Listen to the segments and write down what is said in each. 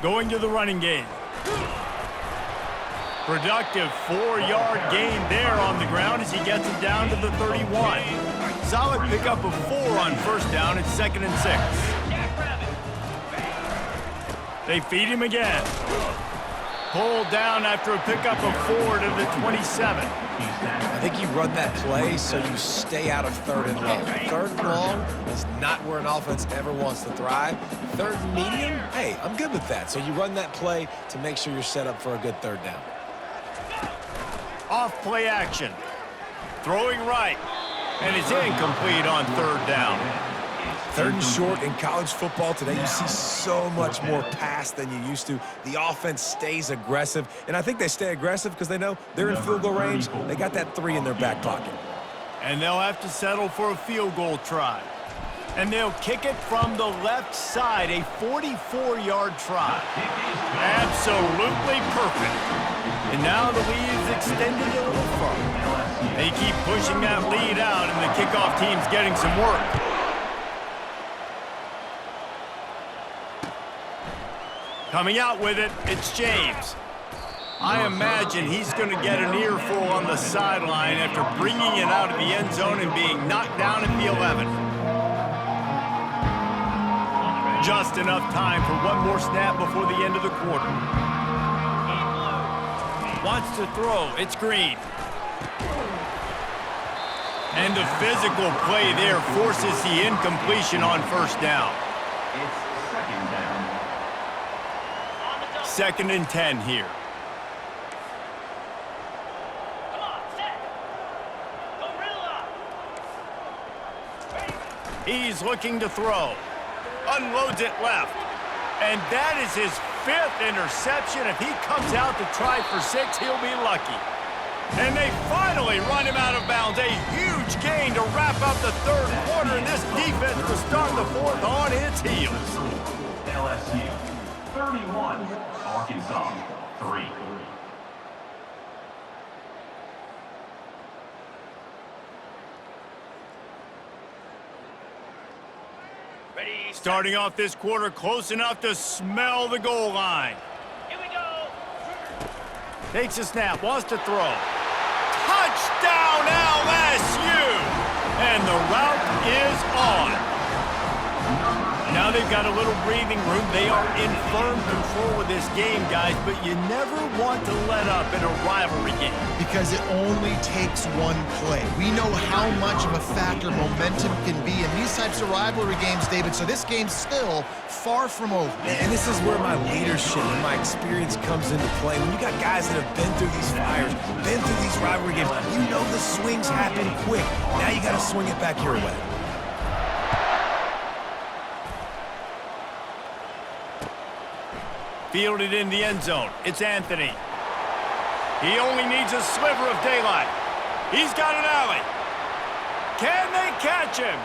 Going to the running game. Productive 4-yard gain there on the ground as he gets it down to the 31. Solid pickup of 4 on first down. It's 2nd and 6. They feed him again. Pulled down after a pickup of 4 to the 27. I think you run that play so you stay out of 3rd and long. 3rd and long is not where an offense ever wants to thrive. 3rd and medium, hey, I'm good with that. So you run that play to make sure you're set up for a good 3rd down. Off play action. Throwing right. And it's incomplete on 3rd down. 3rd and short in college football today, you see so much more pass than you used to. The offense stays aggressive, and I think they stay aggressive because they know they're in field goal range. They got that 3 in their back pocket. And they'll have to settle for a field goal try. And they'll kick it from the left side, a 44-yard try. Absolutely perfect. And now the lead is extended a little further. They keep pushing that lead out, and the kickoff team's getting some work. Coming out with it, it's James. I imagine he's going to get an earful on the sideline after bringing it out of the end zone and being knocked down at the 11. Just enough time for one more snap before the end of the quarter. Wants to throw. It's Green. And the physical play there forces the incompletion on first down. It's 2nd down. 2nd and 10 here. He's looking to throw. Unloads it left. And that is his 5th interception. If he comes out to try for 6, he'll be lucky. And they finally run him out of bounds. A huge gain to wrap up the 3rd quarter, and this defense will start the 4th on its heels. LSU 31, Arkansas 3. Starting off this quarter close enough to smell the goal line. Here we go. Takes a snap, wants to throw. Touchdown LSU! And the route is on. Now they've got a little breathing room. They are in firm control of this game, guys, but you never want to let up in a rivalry game. Because it only takes one play. We know how much of a factor momentum can be in these types of rivalry games, David, so this game's still far from over. And this is where my leadership and my experience comes into play. When you got guys that have been through these fires, been through these rivalry games, you know the swings happen quick. Now you got to swing it back your way. Fielded in the end zone. It's Anthony. He only needs a sliver of daylight. He's got an alley. Can they catch him?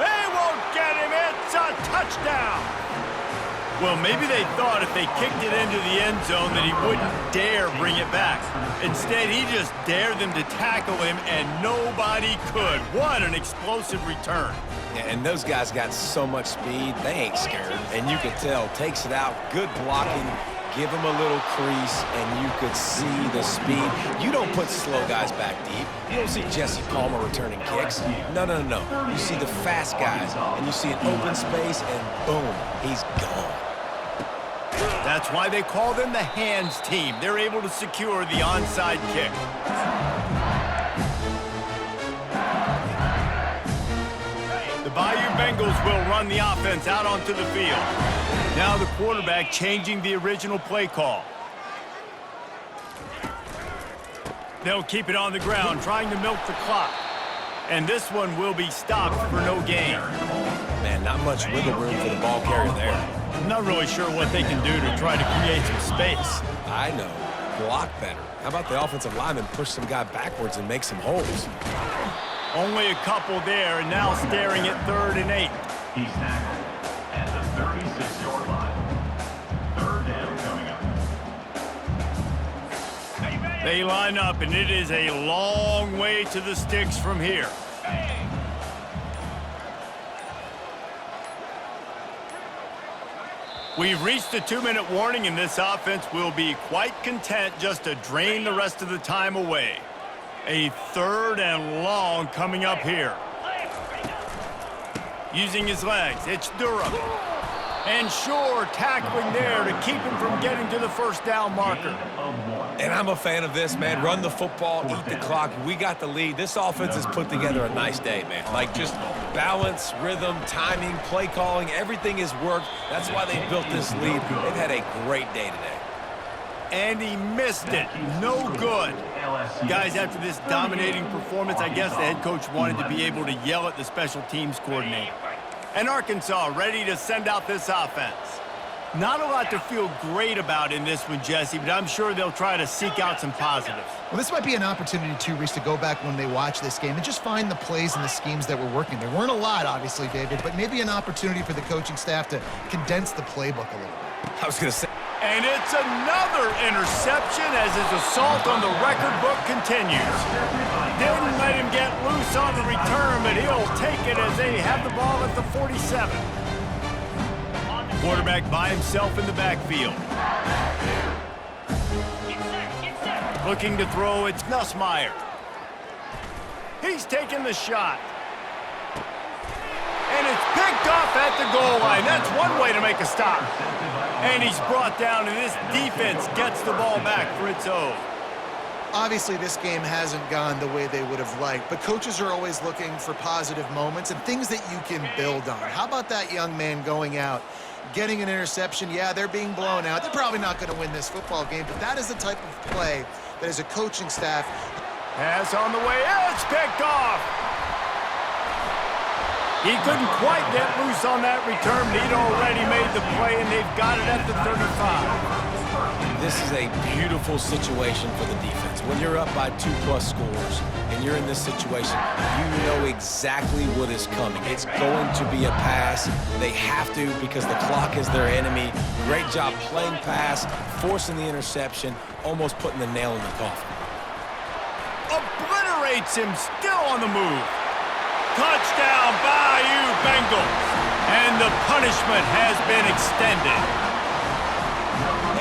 They won't get him. It's a touchdown. Well, maybe they thought if they kicked it into the end zone that he wouldn't dare bring it back. Instead, he just dared them to tackle him, and nobody could. What an explosive return. Yeah, and those guys got so much speed, they ain't scared. And you could tell, takes it out, good blocking, give him a little crease, and you could see the speed. You don't put slow guys back deep. You don't see Jesse Palmer returning kicks. No. You see the fast guys, and you see an open space, and boom, he's gone. That's why they call them the hands team. They're able to secure the onside kick. The Bayou Bengals will run the offense out onto the field. Now the quarterback changing the original play call. They'll keep it on the ground, trying to milk the clock. And this one will be stopped for no gain. Man, not much wiggle room for the ball carrier there. I'm not really sure what they can do to try to create some space. I know. Block better. How about the offensive lineman push some guy backwards and make some holes? Only a couple there, and now staring at 3rd and 8. He's tackled at the 36-yard line. 3rd down coming up. They line up, and it is a long way to the sticks from here. We've reached the 2-minute warning, and this offense will be quite content just to drain the rest of the time away. A 3rd and long coming up here. Using his legs, it's Durham. And Shore tackling there to keep him from getting to the first down marker. And I'm a fan of this, man. Run the football, eat the clock. We got the lead. This offense has put together a nice day, man. Like, just balance, rhythm, timing, play calling, everything has worked. That's why they built this lead. They've had a great day today. And he missed it. No good. Guys, after this dominating performance, I guess the head coach wanted to be able to yell at the special teams coordinator. And Arkansas ready to send out this offense. Not a lot to feel great about in this one, Jesse, but I'm sure they'll try to seek out some positives. Well, this might be an opportunity, too, Reese, to go back when they watch this game and just find the plays and the schemes that were working. There weren't a lot, obviously, David, but maybe an opportunity for the coaching staff to condense the playbook a little bit. I was going to say. And it's another interception as his assault on the record book continues. Didn't let him get loose on the return, but he'll take it as they have the ball at the 47. Quarterback by himself in the backfield. Looking to throw, it's Nussmeier. He's taking the shot. And it's picked off at the goal line. That's one way to make a stop. And he's brought down, and this defense gets the ball back for its own. Obviously, this game hasn't gone the way they would have liked, but coaches are always looking for positive moments and things that you can build on. How about that young man going out, getting an interception? Yeah, they're being blown out. They're probably not going to win this football game, but that is the type of play that as a coaching staff. Pass on the way. It's picked off. He couldn't quite get loose on that return, but he'd already made the play, and they've got it at the 35. This is a beautiful situation for the defense. When you're up by 2+ scores and you're in this situation, you know exactly what is coming. It's going to be a pass. They have to because the clock is their enemy. Great job playing pass, forcing the interception, almost putting the nail in the coffin. Obliterates him, still on the move. Touchdown, Bayou Bengals. And the punishment has been extended.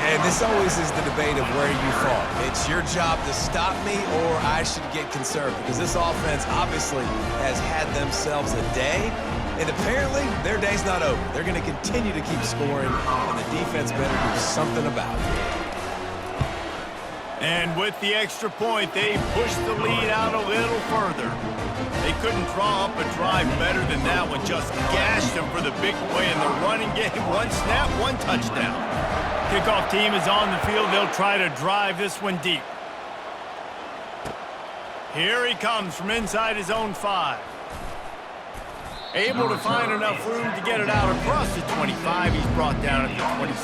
And this always is the debate of where you fall. It's your job to stop me or I should get conserved because this offense obviously has had themselves a day. And apparently, their day's not over. They're going to continue to keep scoring, and the defense better do something about it. And with the extra point, they push the lead out a little further. They couldn't draw up a drive better than that one. Just gashed them for the big play in the running game. One snap, one touchdown. Kickoff team is on the field. They'll try to drive this one deep. Here he comes from inside his own 5. Able to find enough room to get it out across the 25. He's brought down at the 26.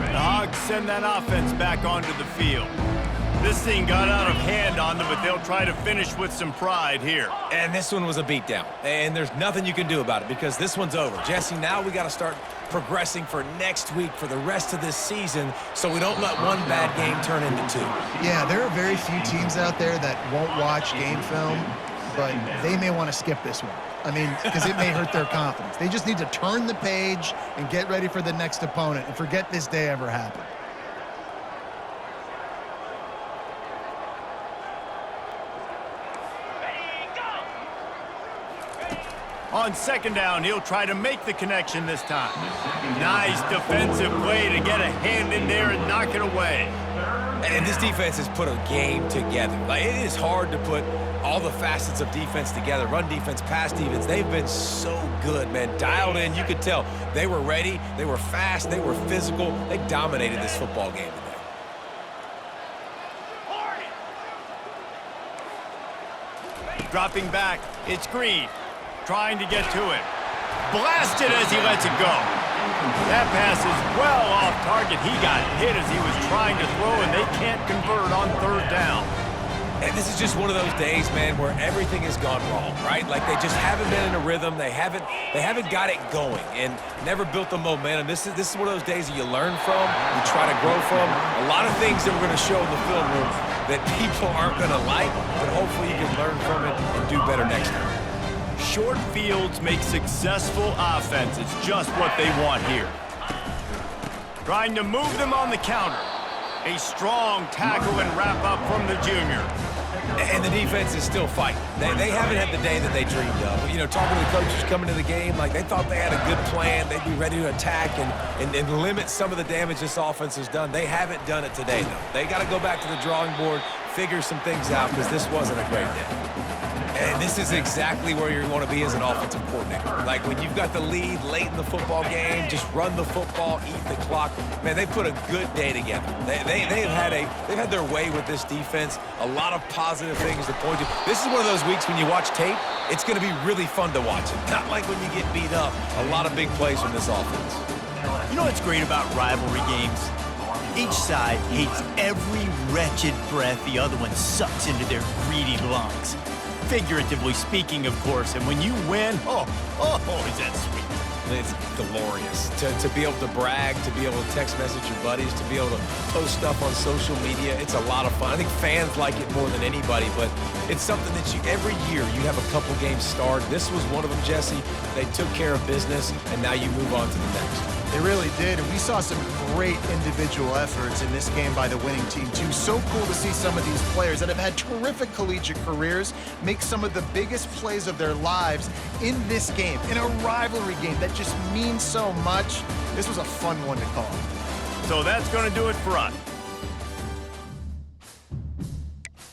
The Hogs send that offense back onto the field. This thing got out of hand on them, but they'll try to finish with some pride here. And this one was a beatdown, and there's nothing you can do about it because this one's over. Jesse, now we got to start progressing for next week for the rest of this season so we don't let one bad game turn into 2. Yeah, there are very few teams out there that won't watch game film, but they may want to skip this one. I mean, because it may hurt their confidence. They just need to turn the page and get ready for the next opponent and forget this day ever happened. On second down, he'll try to make the connection this time. Nice defensive play to get a hand in there and knock it away. And this defense has put a game together. Like, it is hard to put all the facets of defense together. Run defense, pass defense. They've been so good, man. Dialed in. You could tell they were ready. They were fast. They were physical. They dominated this football game today. Dropping back, it's Green. Trying to get to it. Blasted as he lets it go. That pass is well off target. He got hit as he was trying to throw, and they can't convert on third down. And this is just one of those days, man, where everything has gone wrong, right? Like, they just haven't been in a rhythm. They haven't got it going and never built the momentum. This is one of those days that you learn from, you try to grow from. A lot of things that we're going to show in the film room that people aren't going to like, but hopefully you can learn from it and do better next time. Short fields make successful offenses just what they want here. Trying to move them on the counter. A strong tackle and wrap up from the junior. And the defense is still fighting. They haven't had the day that they dreamed of. You know, talking to the coaches coming to the game, like they thought they had a good plan. They'd be ready to attack and limit some of the damage this offense has done. They haven't done it today, though. They got to go back to the drawing board, figure some things out, because this wasn't a great day. And this is exactly where you want to be as an offensive coordinator. Like when you've got the lead late in the football game, just run the football, eat the clock. Man, they put a good day together. They've had their way with this defense. A lot of positive things to point to. This is one of those weeks when you watch tape, it's going to be really fun to watch it. Not like when you get beat up. A lot of big plays from this offense. You know what's great about rivalry games? Each side hates every wretched breath the other one sucks into their greedy lungs. Figuratively speaking, of course, and when you win, is that sweet. It's glorious to be able to brag, to be able to text message your buddies, to be able to post stuff on social media. It's a lot of fun. I think fans like it more than anybody, but it's something that every year you have a couple games start. This was one of them, Jesse. They took care of business, and now you move on to the next. They really did, and we saw some great individual efforts in this game by the winning team, too. So cool to see some of these players that have had terrific collegiate careers make some of the biggest plays of their lives in this game, in a rivalry game that just means so much. This was a fun one to call. So that's going to do it for us.